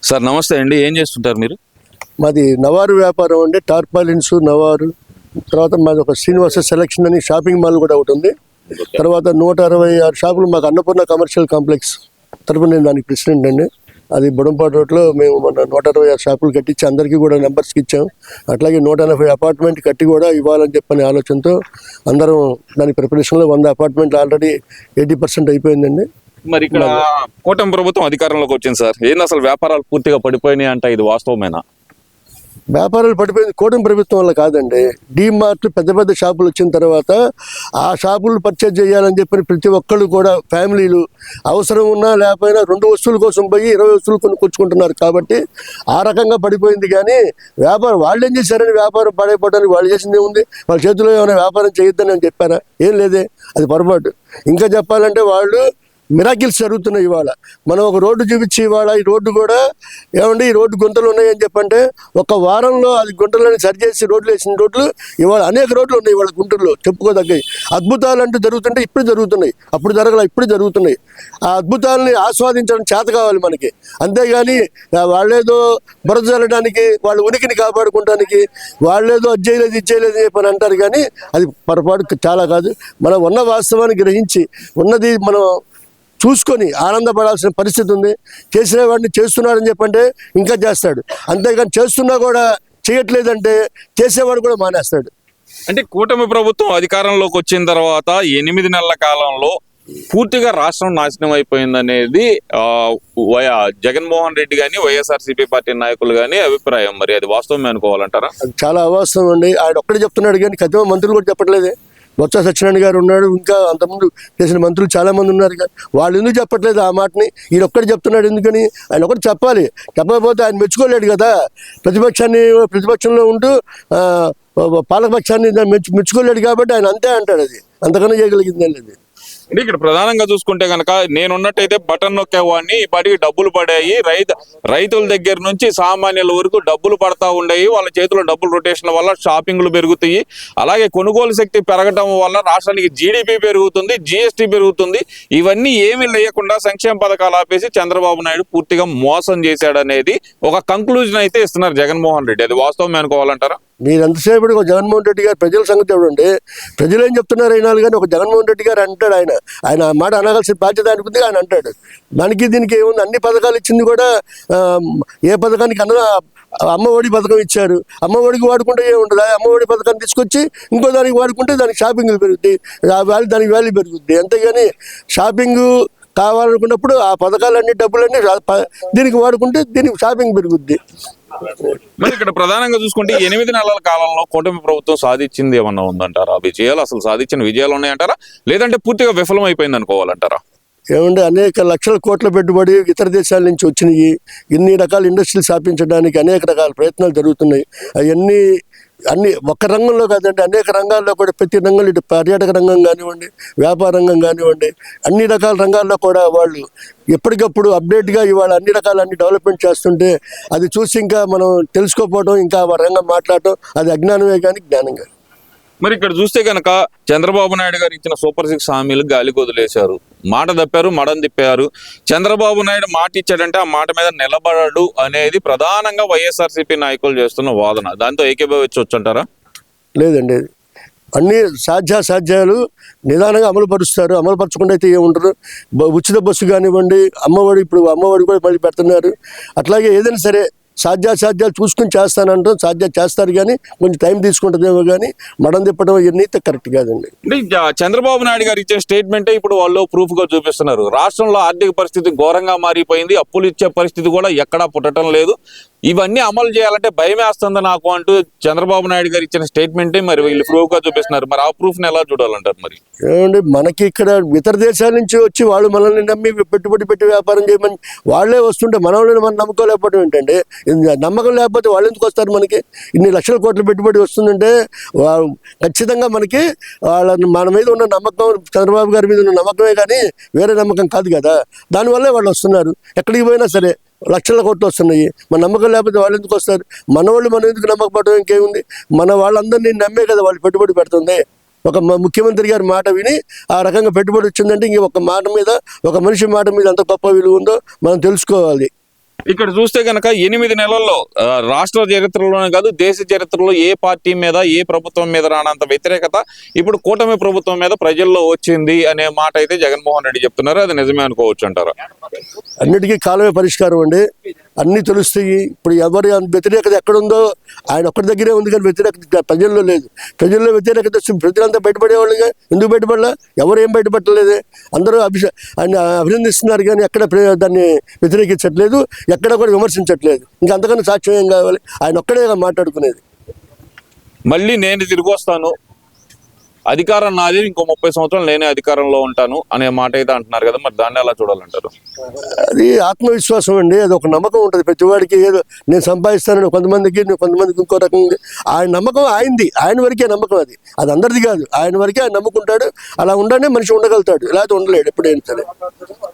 Sir నమస్తే అండి, ఏం చేస్తుంటారు మీరు? మాది నవారు వ్యాపారం అండి. టార్పాలిన్స్, నవారు. తర్వాత మాది ఒక శ్రీనివాస సెలక్షన్ అని షాపింగ్ మాల్ కూడా ఒకటి ఉంది. తర్వాత 166 షాపులు మాకు అన్నపూర్ణ కమర్షియల్ కాంప్లెక్స్ తరపున నేను దానికి ప్రెసిడెంట్ అండి. అది బుడంపాడు రోడ్లో మేము మన 166 షాపులు కట్టించి అందరికీ కూడా నెంబర్స్కి ఇచ్చాం. అట్లాగే 180 అపార్ట్మెంట్ కట్టి కూడా ఇవ్వాలని చెప్పని ఆలోచనతో అందరం దాని ప్రిపరేషన్లో 100 అపార్ట్మెంట్లు ఆల్రెడీ 80% అయిపోయిందండి. మరి ఇక్కడ కూటమి ప్రభుత్వం అధికారంలోకి వచ్చింది సార్, ఏంది అసలు వ్యాపారాలు పూర్తిగా పడిపోయినాయి అంట, ఇది వాస్తవమేనా? వ్యాపారాలు పడిపోయింది కూటమి ప్రభుత్వం వల్ల కాదండి. డీమార్ట్లు పెద్ద పెద్ద షాపులు వచ్చిన తర్వాత ఆ షాపులు పర్చేజ్ చేయాలని చెప్పి ప్రతి ఒక్కళ్ళు కూడా ఫ్యామిలీలు అవసరం ఉన్నా లేకపోయినా 2 వస్తువుల కోసం పోయి 20 వస్తువులు కొనుక్కొచ్చుకుంటున్నారు. కాబట్టి ఆ రకంగా పడిపోయింది. కానీ వ్యాపారం వాళ్ళు ఏం చేశారని వ్యాపారం పడైపోవడానికి వాళ్ళు చేసింది ఏముంది? వాళ్ళ చేతిలో ఏమైనా వ్యాపారం చేయొద్దని అని చెప్పారా? ఏం లేదే, అది పొరపాటు. ఇంకా చెప్పాలంటే వాళ్ళు మిరాకిల్స్ జరుగుతున్నాయి. ఇవాళ మనం ఒక రోడ్డు చూపించి ఇవాళ ఈ రోడ్డు కూడా ఏమండి ఈ రోడ్డు గుంతలు ఉన్నాయని చెప్పంటే ఒక వారంలో అది గుంటలని సరిచేసి రోడ్లు వేసిన రోడ్లు ఇవాళ అనేక రోడ్లు ఉన్నాయి ఇవాళ గుంటూరులో చెప్పుకోదగ్గాయి. అద్భుతాలు అంటూ జరుగుతుంటే ఇప్పుడు జరుగుతున్నాయి, అప్పుడు జరగల ఇప్పుడు జరుగుతున్నాయి. ఆ అద్భుతాలని ఆస్వాదించడం చేత కావాలి మనకి. అంతేగాని వాళ్ళేదో బురద చల్లడానికి వాళ్ళ ఉనికిని కాపాడుకోవడానికి వాళ్ళేదో అది చేయలేదు ఇది చేయలేదు అని చెప్పని అంటారు. కానీ అది పొరపాటు చాలా కాదు. మనం ఉన్న వాస్తవాన్ని గ్రహించి ఉన్నది మనం చూసుకొని ఆనందపడాల్సిన పరిస్థితి ఉంది. చేసిన వాడిని చేస్తున్నాడని చెప్పంటే ఇంకా చేస్తాడు, అంతేగాని చేస్తున్నా కూడా చేయట్లేదంటే చేసేవాడు కూడా మానేస్తాడు. అంటే కూటమి ప్రభుత్వం అధికారంలోకి వచ్చిన తర్వాత 8 నెలల కాలంలో పూర్తిగా రాష్ట్రం నాశనం అయిపోయిందనేది జగన్మోహన్ రెడ్డి కానీ వైఎస్ఆర్సీపీ పార్టీ నాయకులు కానీ అభిప్రాయం. మరి అది వాస్తవమే అనుకోవాలంటారా? చాలా అవాస్తవం అండి. ఆయన ఒక్కడే చెప్తున్నాడు కానీ కథ మంత్రులు కూడా చెప్పట్లేదే. బొత్స సత్యనారాయణ గారు ఉన్నాడు, ఇంకా అంతకుముందు చేసిన మంత్రులు చాలా మంది ఉన్నారు. వాళ్ళు ఎందుకు చెప్పట్లేదు ఆ మాటని? ఈయన ఒక్కటి చెప్తున్నాడు ఎందుకని? ఆయన ఒకటి చెప్పాలి, చెప్పకపోతే ఆయన మెచ్చుకోలేడు కదా. ప్రతిపక్షంలో ఉంటూ పాలకపక్షాన్ని మెచ్చుకోలేడు కాబట్టి ఆయన అంతే అంటాడు. అది అంతకన్నా చేయగలిగింది లేదు. అంటే ఇక్కడ ప్రధానంగా చూసుకుంటే కనుక నేనున్నట్టయితే బటన్ నొక్కేవాడిని, ఈ పాటికి డబ్బులు పడాయి. రైతుల దగ్గర నుంచి సామాన్యుల వరకు డబ్బులు పడతా ఉండేవి. వాళ్ళ చేతిలో డబ్బులు రొటేషన్ వల్ల షాపింగ్లు పెరుగుతాయి. అలాగే కొనుగోలు శక్తి పెరగడం వల్ల రాష్ట్రానికి జీడిపి పెరుగుతుంది, జిఎస్టీ పెరుగుతుంది. ఇవన్నీ ఏమీ లేకుండా సంక్షేమ పథకాలు ఆపేసి చంద్రబాబు నాయుడు పూర్తిగా మోసం చేశాడనేది ఒక కంక్లూజన్ అయితే ఇస్తున్నారు జగన్మోహన్ రెడ్డి. అది వాస్తవమే అనుకోవాలంటారా? మీరు ఎంతసేపు ఒక జగన్మోహన్ రెడ్డి గారు ప్రజల సంగతి చూడండి. ప్రజలు ఏం చెప్తున్నారు అయినా కానీ ఒక జగన్మోహన్ రెడ్డి గారు అంటాడు. ఆయన మాట అనగాల్సిన బాధ్యత ఆయనకుంది, ఆయన అంటాడు. దానికి దీనికి ఏముంది? అన్ని పథకాలు ఇచ్చింది కూడా ఏ పథకానికి అన్న అమ్మఒడి పథకం ఇచ్చారు. అమ్మఒడికి వాడుకుంటే ఏముంటుంది? అమ్మఒడి పథకాన్ని తీసుకొచ్చి ఇంకో దానికి వాడుకుంటే దానికి షాపింగ్ పెరుగుద్ది, దానికి వాల్యూ పెరుగుద్ది. అంతేగాని షాపింగ్ కావాలనుకున్నప్పుడు ఆ పథకాలన్నీ డబ్బులన్నీ దీనికి వాడుకుంటే దీనికి షాపింగ్ పెరుగుద్ది. మరి ఇక్కడ ప్రధానంగా చూసుకుంటే 8 నెలల కాలంలో కూటమి ప్రభుత్వం సాధించింది ఏమన్నా ఉందంటారా? విజయాలు అసలు సాధించిన విజయాలు ఉన్నాయంటారా, లేదంటే పూర్తిగా విఫలం అయిపోయింది అనుకోవాలంటారా? ఏమంటే అనేక లక్షల కోట్ల పెట్టుబడి ఇతర దేశాల నుంచి వచ్చినాయి. ఇన్ని రకాల ఇండస్ట్రీలు స్థాపించడానికి అనేక రకాల ప్రయత్నాలు జరుగుతున్నాయి. అన్ని ఒక్క రంగంలో కాదండి, అనేక రంగాల్లో కూడా ప్రతి రంగంలో ఇటు పర్యాటక రంగం కానివ్వండి, వ్యాపార రంగం కానివ్వండి, అన్ని రకాల రంగాల్లో కూడా వాళ్ళు ఎప్పటికప్పుడు అప్డేట్గా ఇవాళ అన్ని రకాలన్నీ డెవలప్మెంట్ చేస్తుంటే అది చూసి ఇంకా మనం తెలుసుకోకపోవడం, ఇంకా ఆ రంగం మాట్లాడటం అది అజ్ఞానమే కానీ జ్ఞానం కాదు. మరి ఇక్కడ చూస్తే కనుక చంద్రబాబు నాయుడు గారు ఇచ్చిన సూపర్ 6 హామీలు గాలికి వదిలేశారు, మాట తప్పారు, మడం తిప్పారు. చంద్రబాబు నాయుడు మాట ఇచ్చాడంటే ఆ మాట మీద నిలబడడు అనేది ప్రధానంగా వైఎస్ఆర్సీపీ నాయకులు చేస్తున్న వాదన. దాంతో ఏకీభవించవచ్చు అంటారా? లేదండి, అన్ని సాధ్యాలు నిదానంగా అమలు పరుస్తారు. అమలు పరచకుండా అయితే ఏముంటారు? ఉచిత బస్సు కానివ్వండి, అమ్మఒడి, ఇప్పుడు అమ్మఒడి కూడా మళ్ళీ పెడుతున్నారు. అట్లాగే ఏదైనా సరే సాధ్యాలు చూసుకుని చేస్తానంటాం. చేస్తారు కానీ కొంచెం టైం తీసుకుంటుందేమో కానీ మడం తిప్పడం ఇవన్నీ కరెక్ట్ కాదండి. చంద్రబాబు నాయుడు గారు ఇచ్చే స్టేట్మెంటే ఇప్పుడు వాళ్ళు ప్రూఫ్ గా చూపిస్తున్నారు. రాష్ట్రంలో ఆర్థిక పరిస్థితి ఘోరంగా మారిపోయింది, అప్పులు ఇచ్చే పరిస్థితి కూడా ఎక్కడా పుట్టడం లేదు, ఇవన్నీ అమలు చేయాలంటే భయమేస్తుంది నాకు అంటూ చంద్రబాబు నాయుడు గారు ఇచ్చిన స్టేట్మెంటే మరి వీళ్ళు ప్రూఫ్ గా చూపిస్తున్నారు. మరి ఆ ప్రూఫ్ ని ఎలా చూడాలంటారు? మరి ఏమండి, మనకి ఇక్కడ ఇతర దేశాల నుంచి వచ్చి వాళ్ళు మనల్ని నమ్మి పెట్టుబడి పెట్టి వ్యాపారం చేయమని వాళ్ళే వస్తుంటే మనల్ని మనం నమ్ముకోలేకపోవడం ఏంటంటే? నమ్మకం లేకపోతే వాళ్ళు ఎందుకు వస్తారు? మనకి ఇన్ని లక్షల కోట్ల పెట్టుబడి వస్తుందంటే ఖచ్చితంగా మనకి మన మీద ఉన్న నమ్మకం, చంద్రబాబు గారి మీద ఉన్న నమ్మకమే కానీ వేరే నమ్మకం కాదు కదా. దానివల్లే వాళ్ళు వస్తున్నారు. ఎక్కడికి పోయినా సరే లక్షల కోట్లు వస్తున్నాయి. మన నమ్మకం లేకపోతే వాళ్ళు ఎందుకు వస్తారు? మనవాళ్ళు మనం ఎందుకు నమ్మకపోవడం ఇంకేముంది? మన వాళ్ళందరినీ నమ్మే కదా వాళ్ళు పెట్టుబడి పెడుతుంది. ఒక ముఖ్యమంత్రి గారి మాట విని ఆ రకంగా పెట్టుబడి వచ్చిందంటే ఇంక ఒక మాట మీద, ఒక మనిషి మాట మీద ఎంత గొప్ప విలువ ఉందో మనం తెలుసుకోవాలి. ఇక్కడ చూస్తే కనుక 8 నెలల్లో రాష్ట్ర చరిత్రలోనే కాదు దేశ చరిత్రలో ఏ పార్టీ మీద ఏ ప్రభుత్వం మీద రానంత వ్యతిరేకత ఇప్పుడు కూటమి ప్రభుత్వం మీద ప్రజల్లో వచ్చింది అనే మాట అయితే జగన్మోహన్ రెడ్డి చెప్తున్నారు. అది నిజమే అనుకోవచ్చు అంటారు. అన్నిటికీ కాలమే పరిష్కారం అండి. అన్నీ తెలుస్తాయి. ఇప్పుడు ఎవరి వ్యతిరేకత ఎక్కడుందో ఆయన ఒక్కడి దగ్గరే ఉంది, కానీ వ్యతిరేకత ప్రజల్లో లేదు. ప్రజల్లో వ్యతిరేకత ప్రజలంతా బయటపడేవాళ్ళుగా, ఎందుకు బయటపడలా? ఎవరు ఏం బయటపడలేదే. అందరూ ఆయన అభినందిస్తున్నారు, కానీ ఎక్కడ దాన్ని వ్యతిరేకించట్లేదు, ఎక్కడ కూడా విమర్శించట్లేదు. ఇంకా అంతకన్నా సాక్ష్యం ఏం కావాలి? ఆయన ఒక్కడే మాట్లాడుకునేది. మళ్ళీ నేను తిరిగి వస్తాను, అధికారం నాది, ఇంకో 30 సంవత్సరాలు నేనే అధికారంలో ఉంటాను అనే మాట అయితే అంటున్నారు కదా, మరి దాన్ని ఎలా చూడాలంటారు? అది ఆత్మవిశ్వాసం అండి. అది ఒక నమ్మకం ఉంటుంది ప్రతివాడికి. ఏదో నేను సంపాదిస్తానని కొంతమందికి ఇంకో రకం. ఆయన నమ్మకం ఆయనది, ఆయన వరకే నమ్మకం. అది అందరిది కాదు, ఆయన వరకే ఆయన నమ్ముకుంటాడు. అలా ఉండనే మనిషి ఉండగలుగుతాడు, ఇలాంటి ఉండలేడు ఎప్పుడైనా సరే.